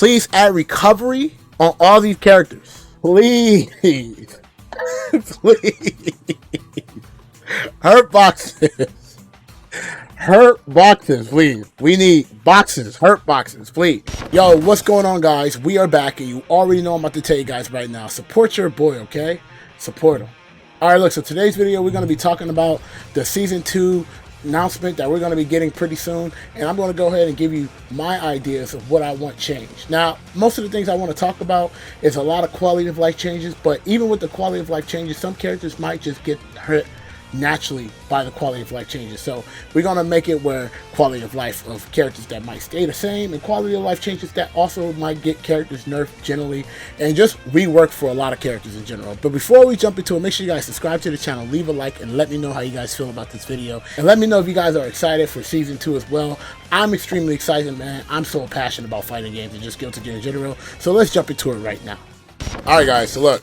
Please add recovery on all these characters. Please. Please. Hurt boxes. Hurt boxes, please. We need boxes. Hurt boxes, please. Yo, what's going on, guys? We are back, and you already know I'm about to tell you guys right now. Support your boy, okay? Support him. All right, look, so today's video, we're going to be talking about the Season 2 announcement that we're going to be getting pretty soon, and I'm going to go ahead and give you my ideas of what I want changed. Now, most of the things I want to talk about is a lot of quality of life changes, but even with the quality of life changes, some characters might just get hurt naturally by the quality of life changes. So we're going to make it where quality of life of characters that might stay the same and quality of life changes that also might get characters nerfed generally and just rework for a lot of characters in general. But before we jump into it, make sure you guys subscribe to the channel, leave a like, and let me know how you guys feel about this video, and let me know if you guys are excited for Season 2 as well. I'm extremely excited, man. I'm so passionate about fighting games and just Guilty Gear in general. So let's jump into it right now. All right, guys, so look,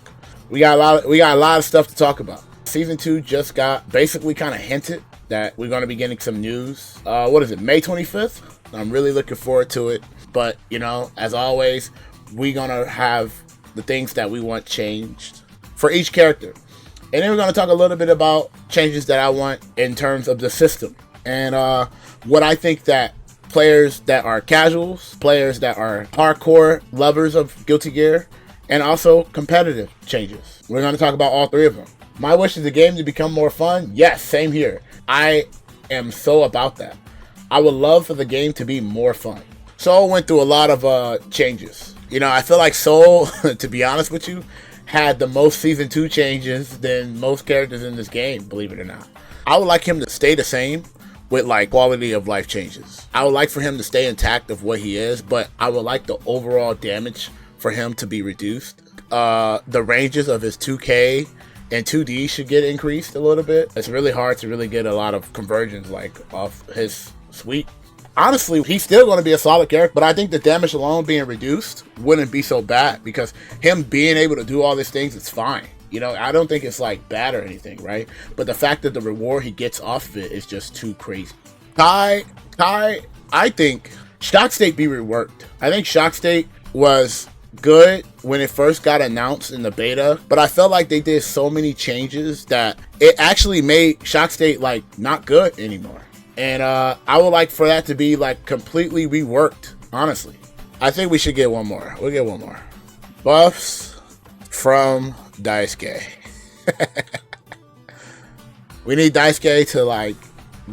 we got a lot of stuff to talk about. Season 2 just got basically kind of hinted that we're going to be getting some news. What is it, May 25th? I'm really looking forward to it. But, you know, as always, we're going to have the things that we want changed for each character. And then we're going to talk a little bit about changes that I want in terms of the system. And what I think that players that are casuals, players that are hardcore lovers of Guilty Gear, and also competitive changes. We're going to talk about all three of them. My wish is the game to become more fun. Yes, same here. I am so about that. I would love for the game to be more fun. Soul went through a lot of changes. You know, I feel like Soul, to be honest with you, had the most Season 2 changes than most characters in this game, believe it or not. I would like him to stay the same with like quality of life changes. I would like for him to stay intact of what he is, but I would like the overall damage for him to be reduced. The ranges of his 2K and 2D should get increased a little bit. It's really hard to really get a lot of conversions like off his suite. Honestly, he's still going to be a solid character, but I think the damage alone being reduced wouldn't be so bad because him being able to do all these things is fine. You know, I don't think it's like bad or anything, right? But the fact that the reward he gets off of it is just too crazy. Kai, I think Shock State be reworked. I think Shock State was good when it first got announced in the beta, but I felt like they did so many changes that it actually made Shock State like not good anymore. And I would like for that to be like completely reworked, honestly. I think we should get one more. We'll get one more. Buffs from Daisuke. We need Daisuke to like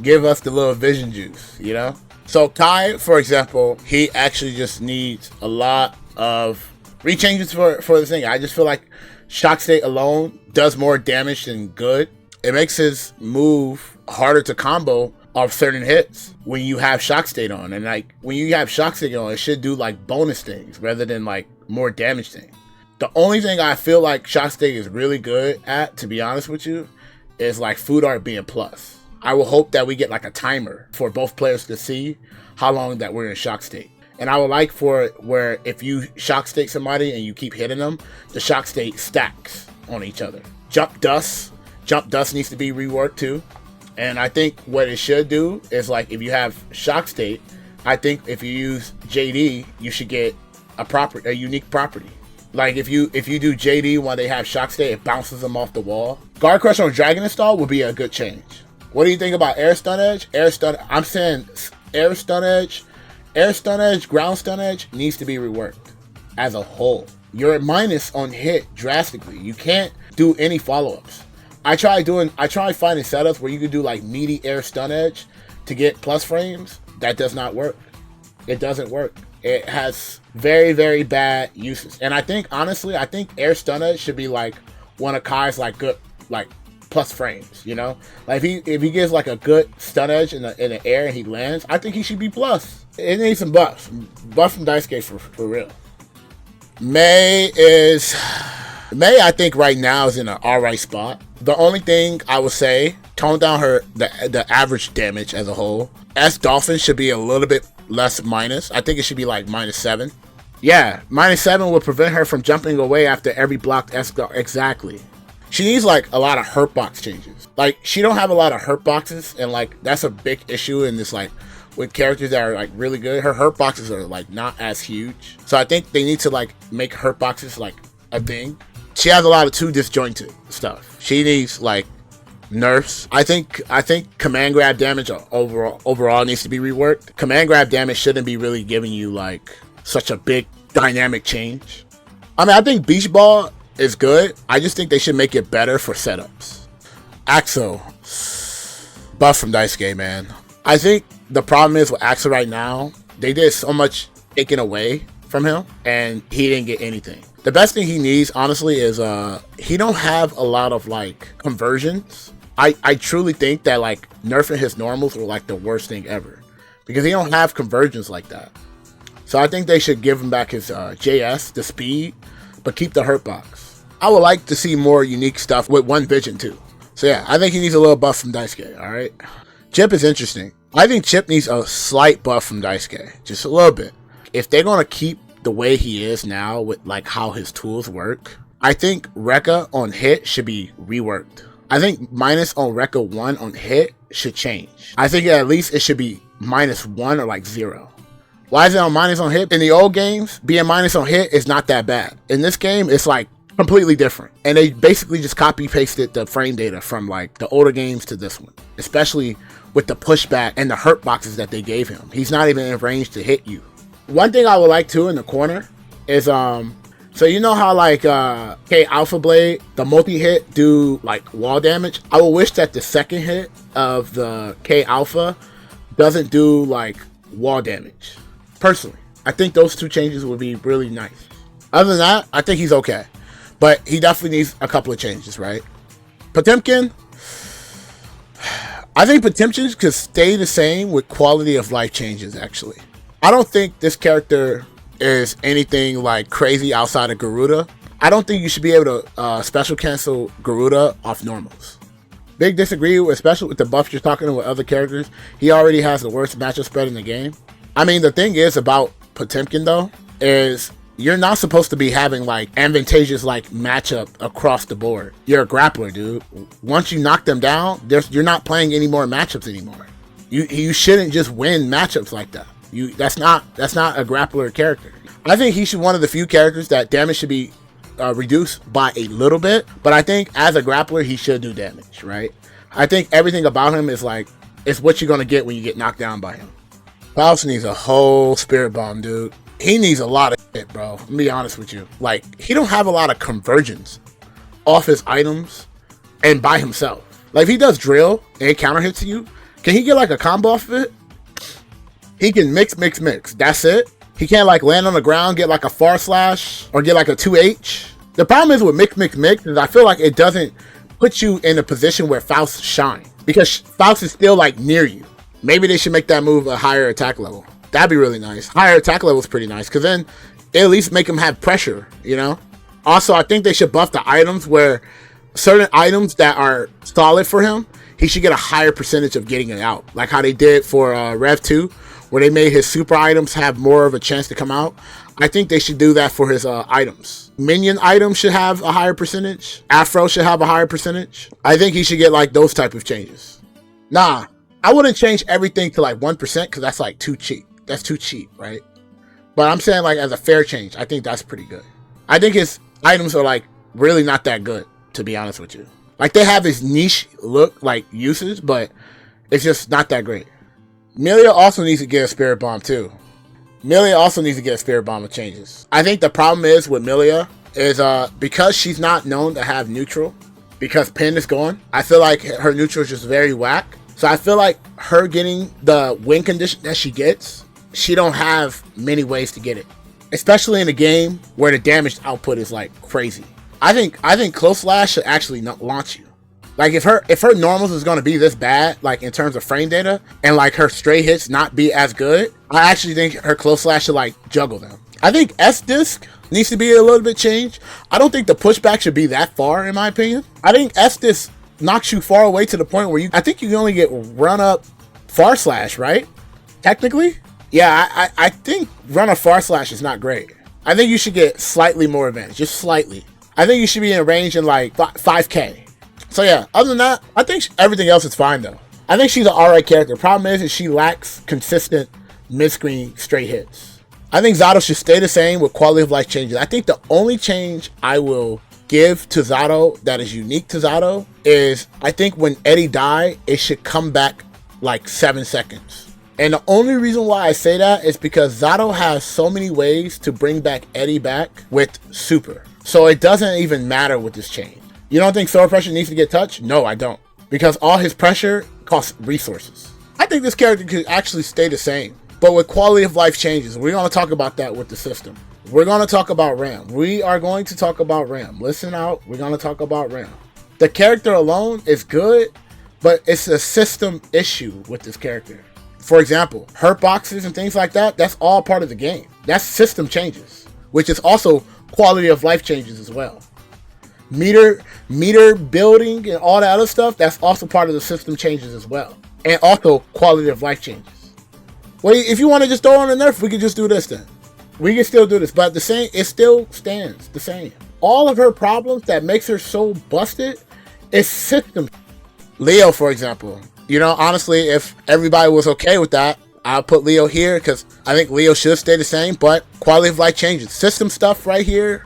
give us the little vision juice, you know? So Kai, for example, he actually just needs a lot of rechanges for the thing. I just feel like Shock State alone does more damage than good. It makes his move harder to combo off certain hits when you have Shock State on. And like when you have Shock State on, it should do like bonus things rather than like more damage things. The only thing I feel like Shock State is really good at, to be honest with you, is like food art being plus. I will hope that we get like a timer for both players to see how long that we're in Shock State. And I would like for it where if you Shock State somebody and you keep hitting them, the Shock State stacks on each other. Jump Dust needs to be reworked too. And I think what it should do is like if you have Shock State, I think if you use JD, you should get a unique property. Like if you do JD while they have Shock State, it bounces them off the wall. Guard Crush on Dragon Install would be a good change. What do you think about Air Stun Edge? I'm saying Air Stun Edge, Ground Stun Edge needs to be reworked as a whole. You're minus on hit drastically. You can't do any follow-ups. I tried finding setups where you could do like meaty Air Stun Edge to get plus frames. That does not work. It doesn't work. It has very, very bad uses. And I think, honestly, Air Stun Edge should be like one of Kai's like good like plus frames, you know? Like if he gives like a good stun edge in the air and he lands, I think he should be plus. It needs some buffs. Buff from Daisuke for real. May, I think right now is in an alright spot. The only thing I would say, tone down the average damage as a whole. S Dolphin should be a little bit less minus. I think it should be like -7. Yeah, -7 would prevent her from jumping away after every blocked S. Exactly. She needs like a lot of hurt box changes. Like she don't have a lot of hurt boxes, and like that's a big issue in this like with characters that are like really good. Her hurt boxes are like not as huge. So I think they need to like make hurt boxes like a thing. She has a lot of too disjointed stuff. She needs like nerfs. I think command grab damage overall needs to be reworked. Command grab damage shouldn't be really giving you like such a big dynamic change. I mean, I think beach ball is good. I just think they should make it better for setups. Axl, buff from Daisuke, man. I think the problem is with Axl right now, they did so much taken away from him and he didn't get anything. The best thing he needs, honestly, is he don't have a lot of like conversions. I truly think that like nerfing his normals were like the worst thing ever because he don't have conversions like that. So I think they should give him back his JS, the speed, but keep the hurt box. I would like to see more unique stuff with one vision too. So yeah, I think he needs a little buff from Daisuke, alright? Chip is interesting. I think Chip needs a slight buff from Daisuke, just a little bit. If they're going to keep the way he is now with like how his tools work, I think Rekka on hit should be reworked. I think minus on Rekka 1 on hit should change. I think at least it should be -1 or like 0. Why is it on minus on hit? In the old games, being minus on hit is not that bad. In this game, it's like completely different. And they basically just copy pasted the frame data from like the older games to this one. Especially with the pushback and the hurt boxes that they gave him. He's not even in range to hit you. One thing I would like too in the corner is so you know how like K Alpha Blade, the multi-hit do like wall damage? I would wish that the second hit of the K Alpha doesn't do like wall damage. Personally, I think those two changes would be really nice. Other than that, I think he's okay. But he definitely needs a couple of changes, right? Potemkin, I think Potemkin could stay the same with quality of life changes, actually. I don't think this character is anything like crazy outside of Garuda. I don't think you should be able to special cancel Garuda off normals. Big disagree, especially with the buff you're talking with other characters. He already has the worst matchup spread in the game. I mean, the thing is about Potemkin though, is you're not supposed to be having like advantageous like matchup across the board. You're a grappler, dude. Once you knock them down, you're not playing any more matchups anymore. You shouldn't just win matchups like that. That's not a grappler character. I think he should one of the few characters that damage should be reduced by a little bit, but I think as a grappler he should do damage, right? I think everything about him is like it's what you're gonna get when you get knocked down by him. Faust needs a whole spirit bomb, dude. He needs a lot of shit, bro. Let me be honest with you. Like, he don't have a lot of conversions off his items and by himself. Like, if he does drill and it counter hits you, can he get like a combo off of it? He can mix. That's it. He can't like land on the ground, get like a far slash or get like a 2H. The problem is with mix is I feel like it doesn't put you in a position where Faust shines because Faust is still like near you. Maybe they should make that move a higher attack level. That'd be really nice. Higher attack level is pretty nice because then it at least make him have pressure, you know? Also, I think they should buff the items where certain items that are solid for him, he should get a higher percentage of getting it out. Like how they did for Rev 2, where they made his super items have more of a chance to come out. I think they should do that for his items. Minion items should have a higher percentage. Afro should have a higher percentage. I think he should get like those type of changes. Nah, I wouldn't change everything to like 1% because that's like too cheap. That's too cheap, right? But I'm saying like as a fair change, I think that's pretty good. I think his items are like really not that good, to be honest with you. Like they have this niche look like uses, but it's just not that great. Millia also needs to get a spirit bomb too. Millia also needs to get a spirit bomb with changes. I think the problem is with Millia is because she's not known to have neutral, because Pin is gone, I feel like her neutral is just very whack. So I feel like her getting the win condition that she gets, she don't have many ways to get it. Especially in a game where the damage output is like crazy. I think Close Slash should actually not launch you. Like if her normals is gonna be this bad, like in terms of frame data, and like her stray hits not be as good, I actually think her Close Slash should like juggle them. I think S-Disc needs to be a little bit changed. I don't think the pushback should be that far in my opinion. I think S-Disc knocks you far away to the point where I think you can only get run up far slash, right? Technically? Yeah, I think run up far slash is not great. I think you should get slightly more advantage, just slightly. I think you should be in range in like 5K. So yeah, other than that, I think everything else is fine though. I think she's an alright character. Problem is she lacks consistent mid-screen straight hits. I think Zato should stay the same with quality of life changes. I think the only change I will give to Zato that is unique to Zato is I think when Eddie died, it should come back like 7 seconds. And the only reason why I say that is because Zato has so many ways to bring back Eddie back with super. So it doesn't even matter with this change. You don't think sword pressure needs to get touched? No, I don't. Because all his pressure costs resources. I think this character could actually stay the same. But with quality of life changes, we're going to talk about that with the system. We're going to talk about RAM. We are going to talk about RAM. Listen out. We're going to talk about RAM. The character alone is good, but it's a system issue with this character. For example, hurt boxes and things like that, that's all part of the game. That's system changes, which is also quality of life changes as well. Meter building and all that other stuff, that's also part of the system changes as well. And also quality of life changes. Well, if you want to just throw on a nerf, we can just do this then. We can still do this, but the same, it still stands the same. All of her problems that makes her so busted is system. Leo, for example, you know, honestly, if everybody was okay with that, I'll put Leo here because I think Leo should stay the same, but quality of life changes. System stuff right here,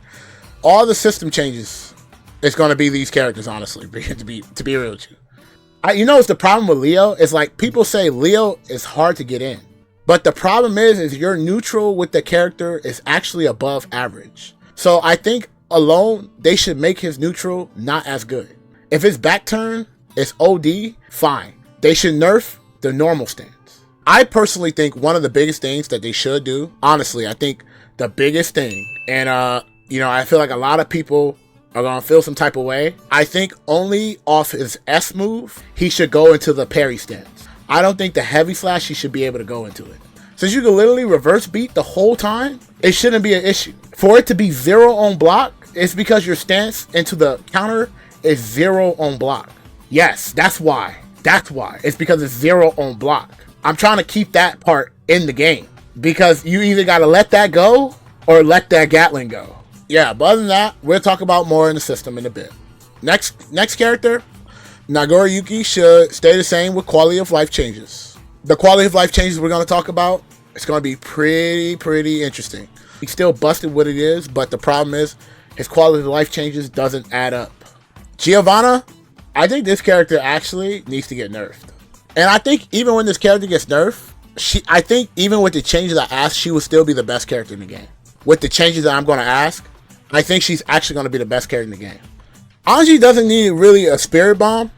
all the system changes, it's going to be these characters, honestly, to be real with you. You know what's the problem with Leo? It's like people say Leo is hard to get in. But the problem is your neutral with the character is actually above average. So I think alone, they should make his neutral not as good. If his back turn is OD, fine. They should nerf the normal stance. I personally think one of the biggest things that they should do, honestly, I think the biggest thing, and you know, I feel like a lot of people are going to feel some type of way. I think only off his S move, he should go into the parry stance. I don't think the heavy slash, he should be able to go into it. Since you can literally reverse beat the whole time, it shouldn't be an issue. For it to be 0 on block, it's because your stance into the counter is 0 on block. Yes, that's why. That's why. It's because it's 0 on block. I'm trying to keep that part in the game. Because you either got to let that go or let that Gatling go. Yeah, but other than that, we'll talk about more in the system in a bit. Next character, Nagoriyuki should stay the same with quality of life changes. The quality of life changes we're going to talk about, it's going to be pretty interesting. He's still busted what it is, but the problem is his quality of life changes doesn't add up. Giovanna, I think this character actually needs to get nerfed. And I think even when this character gets nerfed, I think even with the changes I asked, she will still be the best character in the game. With the changes that I'm going to ask, I think she's actually going to be the best character in the game. Anji doesn't need really a spirit bomb,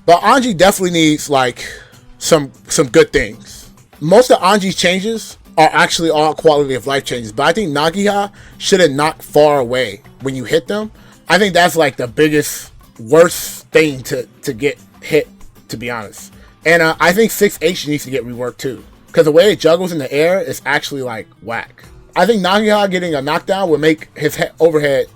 but Anji definitely needs like some good things. Most of Anji's changes are actually all quality of life changes, but I think Nagiha shouldn't knock far away when you hit them. I think that's like the biggest, worst thing to get hit, to be honest. And I think 6H needs to get reworked too, because the way it juggles in the air is actually like whack. I think Nagiha getting a knockdown would make his overhead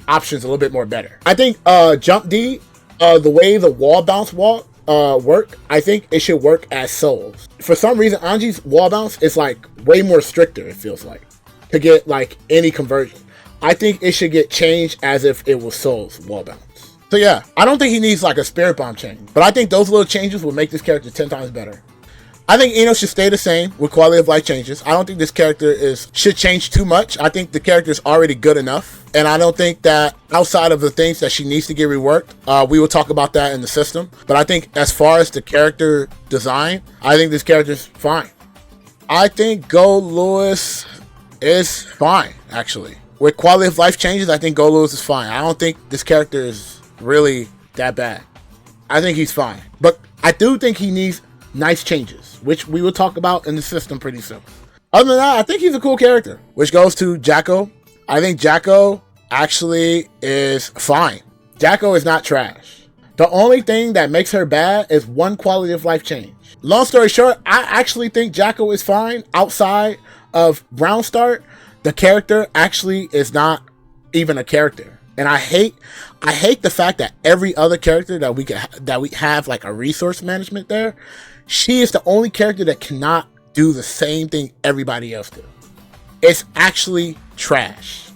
options a little bit more better. I think Jump D, the way the wall bounce work, I think it should work as souls. For some reason, Anji's wall bounce is like way more stricter, it feels like, to get like any conversion. I think it should get changed as if it was souls wall bounce. So yeah, I don't think he needs like a spirit bomb change, but I think those little changes will make this character 10 times better. I think Ino should stay the same with quality of life changes. I don't think this character should change too much. I think the character is already good enough. And I don't think that outside of the things that she needs to get reworked, we will talk about that in the system. But I think as far as the character design, I think this character is fine. I think Goldlewis is fine, actually. With quality of life changes, I think Goldlewis is fine. I don't think this character is really that bad. I think he's fine. But I do think he needs nice changes, which we will talk about in the system pretty soon. Other than that, I think he's a cool character, which goes to GEICO. I think GEICO actually is fine. GEICO is not trash. The only thing that makes her bad is one quality of life change. Long story short, I actually think GEICO is fine outside of round start. The character actually is not even a character. And I hate the fact that every other character that we have like a resource management there, she is the only character that cannot do the same thing everybody else do. It's actually trash.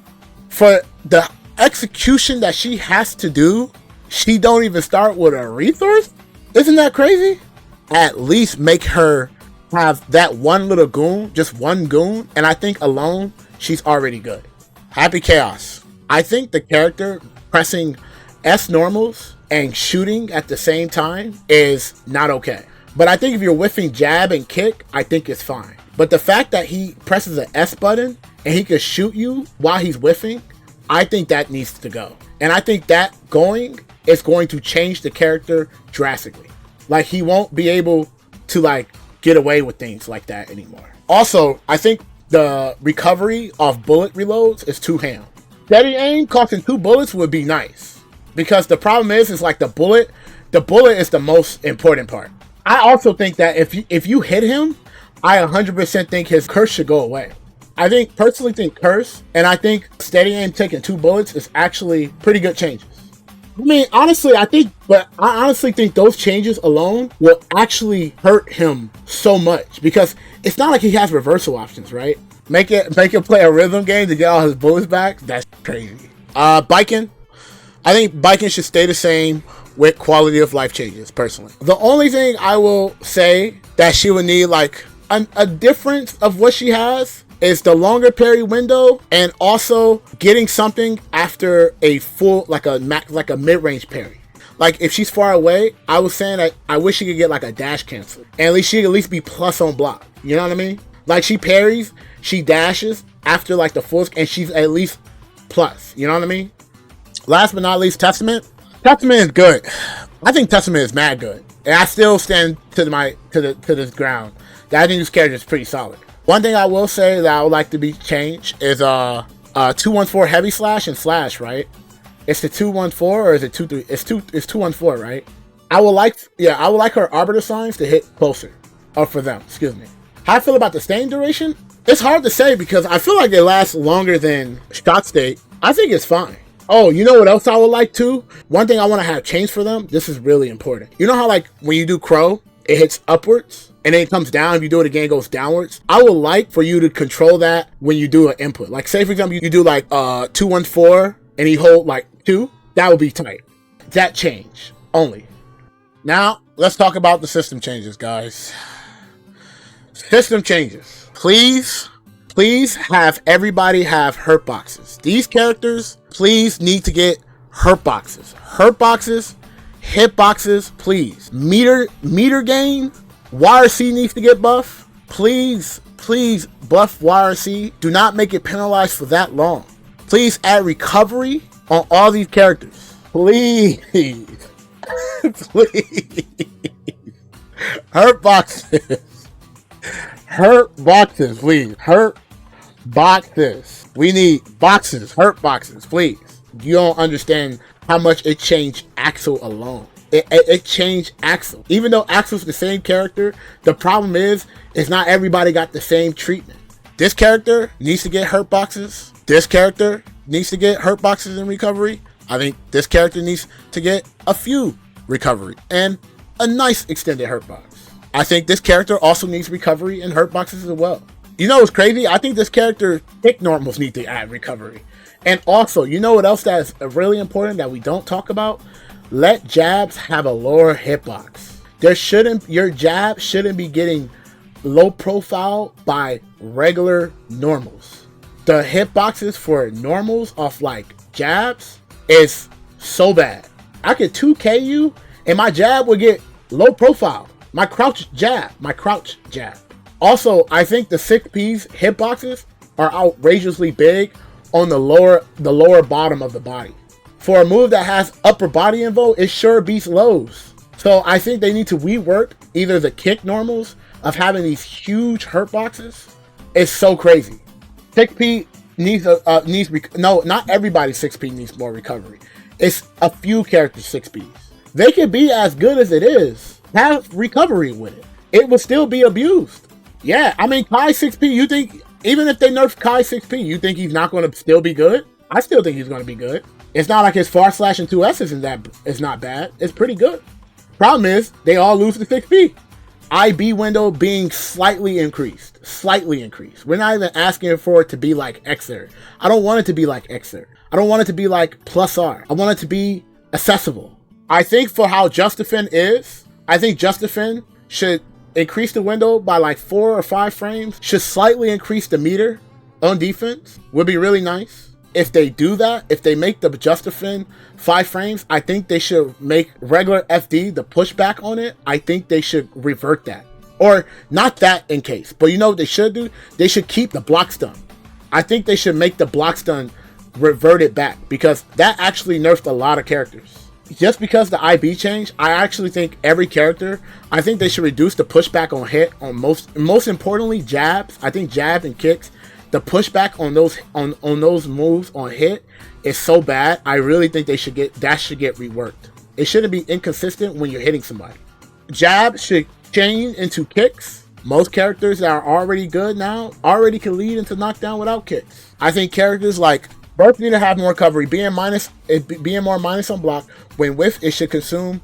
For the execution that she has to do, she don't even start with a resource? Isn't that crazy? at least make her have that one little goon, just one goon, and I think alone she's already good. Happy Chaos. I think the character pressing S normals and shooting at the same time is not okay. But I think if you're whiffing jab and kick, I think it's fine. But the fact that he presses an S button and he can shoot you while he's whiffing, I think that needs to go. And I think that going is going to change the character drastically. Like, he won't be able to like get away with things like that anymore. Also, I think the recovery of bullet reloads is too ham. Steady aim costing 2 bullets would be nice, because the problem is like the bullet is the most important part. I also think that if you hit him, I 100% think his curse should go away. I personally think curse, and I think steady aim taking 2 bullets is actually pretty good changes. I mean, honestly, I honestly think those changes alone will actually hurt him so much, because it's not like he has reversal options, right? Make it play a rhythm game to get all his bullets back. That's crazy. Baiken. I think Baiken should stay the same with quality of life changes, personally. The only thing I will say that she would need like a difference of what she has is the longer parry window, and also getting something after a full, like a mid-range parry. Like, if she's far away, I was saying that I wish she could get like a dash cancel, and at least she could at least be plus on block. You know what I mean? Like, she parries, she dashes after like the full, and she's at least plus. You know what I mean? Last but not least, Testament. Testament is good. I think Testament is mad good, and I still stand to this ground that I think this character is pretty solid. One thing I will say that I would like to be changed is 214 heavy slash and slash, right? It's the 214, or is it 23? It's 214, right? I would like her arbiter signs to hit closer. Or for them, excuse me. How I feel about the staying duration? It's hard to say, because I feel like they last longer than shot state. I think it's fine. Oh, you know what else I would like too? One thing I want to have changed for them, this is really important. You know how like when you do crow, it hits upwards? And then it comes down. If you do it again, it goes downwards. I would like for you to control that when you do an input. Like, say, for example, you do like 214 and you hold like 2. That would be tight. That change only. Now, let's talk about the system changes, guys. System changes. Please have everybody have hurt boxes. These characters, please need to get hurt boxes. Hurt boxes, hit boxes, please. Meter gain. YRC needs to get buff. Please buff YRC. Do not make it penalized for that long. Please add recovery on all these characters. Please. Please. Hurt boxes. Hurt boxes, please. Hurt boxes. We need boxes. Hurt boxes, please. You don't understand how much it changed Axl alone. It changed Axl. Even though Axl's the same character, the problem is not everybody got the same treatment. This character needs to get hurt boxes. This character needs to get hurt boxes and recovery. I think this character needs to get a few recovery and a nice extended hurt box. I think this character also needs recovery and hurt boxes as well. You know what's crazy? I think this character kick normals need to add recovery. And also, you know what else that is really important that we don't talk about? Let jabs have a lower hitbox. Your jab shouldn't be getting low profile by regular normals. The hitboxes for normals off like jabs is so bad. I could 2K you and my jab would get low profile. My crouch jab. Also, I think the 6P's hitboxes are outrageously big on the lower bottom of the body. For a move that has upper body invo, it sure beats lows. So I think they need to rework either the kick normals of having these huge hurt boxes. It's so crazy. 6P not everybody 6P needs more recovery. It's a few characters 6Ps. They can be as good as it is. Have recovery with it. It would still be abused. Yeah, I mean, Kai 6P, you think, even if they nerf Kai 6P, you think he's not going to still be good? I still think he's going to be good. It's not like his far slash and 2S is not bad. It's pretty good. Problem is, they all lose to 6P. IB window being slightly increased. We're not even asking for it to be like Xer. I don't want it to be like Xer. I don't want it to be like plus R. I want it to be accessible. I think for how Justifin is, I think Justifin should increase the window by like 4 or 5 frames, should slightly increase the meter on defense, would be really nice. If they do that, if they make the adjuster fin 5 frames, I think they should make regular FD, the pushback on it, I think they should revert that. Or not that in case, but you know what they should do? They should keep the block stun. I think they should make the block stun reverted back, because that actually nerfed a lot of characters. Just because the IB changed, I actually think every character, I think they should reduce the pushback on hit on most importantly jabs. I think jab and kicks, the pushback on those moves on hit is so bad. I really think they should get reworked. It shouldn't be inconsistent when you're hitting somebody. Jab should change into kicks. Most characters that are already good now already can lead into knockdown without kicks. I think characters like burst need to have more recovery. Being more minus on block. When whiff, it should consume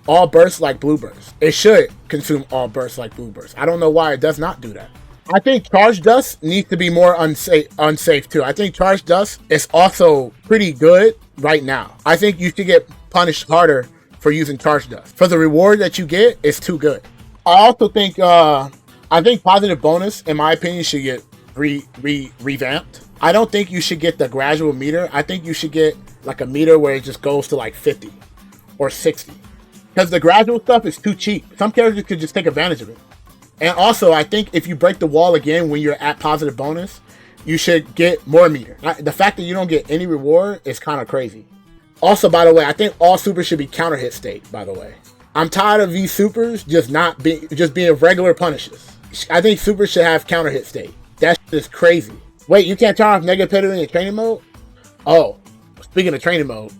all bursts like blue bursts. It should consume all bursts like blue bursts. I don't know why it does not do that. I think charge dust needs to be more unsafe too. I think charge dust is also pretty good right now. I think you should get punished harder for using charge dust. For the reward that you get, it's too good. I also think positive bonus, in my opinion, should get revamped. I don't think you should get the gradual meter. I think you should get like a meter where it just goes to like 50 or 60. Because the gradual stuff is too cheap. Some characters could just take advantage of it. And also, I think if you break the wall again when you're at positive bonus, you should get more meter. The fact that you don't get any reward is kind of crazy. Also, by the way, I think all supers should be counter hit state, by the way. I'm tired of these supers just being regular punishes. I think supers should have counter hit state. That shit is crazy. Wait, you can't turn off negative penalty in training mode? Oh, speaking of training mode,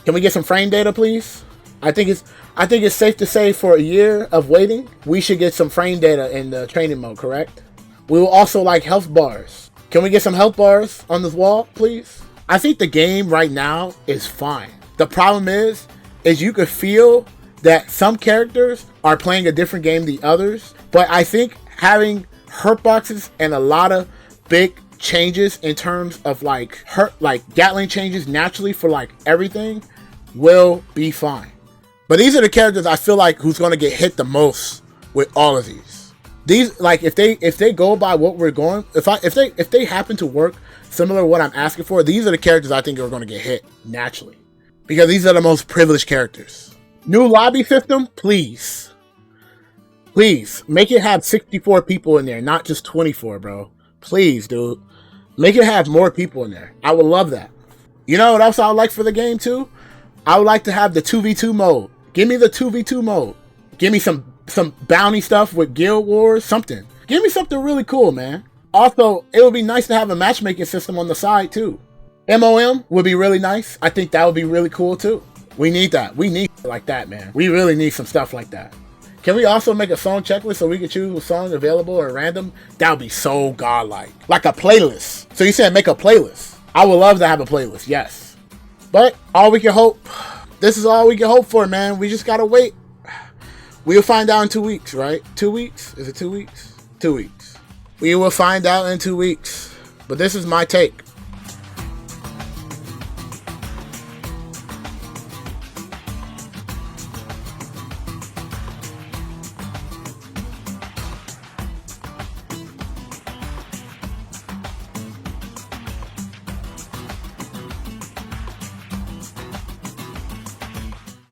can we get some frame data, please? I think it's safe to say for a year of waiting, we should get some frame data in the training mode, correct? We will also like health bars. Can we get some health bars on this wall, please? I think the game right now is fine. The problem is you could feel that some characters are playing a different game than others, but I think having hurt boxes and a lot of big changes in terms of like Gatling changes naturally for like everything will be fine. But these are the characters I feel like who's going to get hit the most with all of these. These, like, if they go by what we're going, if they happen to work similar to what I'm asking for, these are the characters I think are going to get hit naturally, because these are the most privileged characters. New lobby system, please make it have 64 people in there, not just 24, bro. Please, dude, make it have more people in there. I would love that. You know what else I would like for the game too? I would like to have the 2v2 mode. Give me the 2v2 mode. Give me some bounty stuff with guild wars, something. Give me something really cool, man. Also, it would be nice to have a matchmaking system on the side too. MOM would be really nice. I think that would be really cool too. We need that. We need like that, man. We really need some stuff like that. Can we also make a song checklist so we can choose what songs available or random? That would be so godlike. Like a playlist. So you said make a playlist. I would love to have a playlist, yes. But all we can hope, this is all we can hope for, man. We just gotta wait. We'll find out in 2 weeks, right? 2 weeks? Is it 2 weeks? 2 weeks. We will find out in 2 weeks. But this is my take.